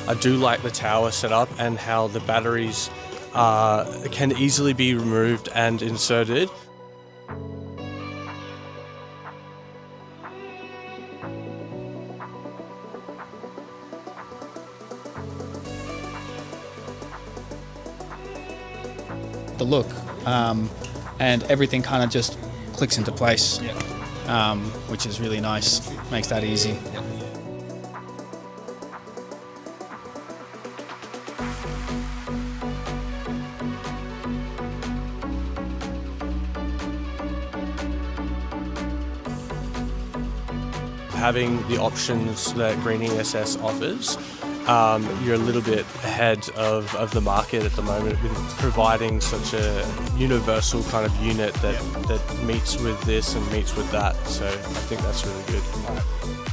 I do like the tower setup and how the batteries can easily be removed and inserted. The look and everything kind of just clicks into place, which is really nice. Makes that easy. Having the options that ESS offers, you're a little bit ahead of the market at the moment with providing such a universal kind of unit that meets with this and meets with that. So I think that's really good.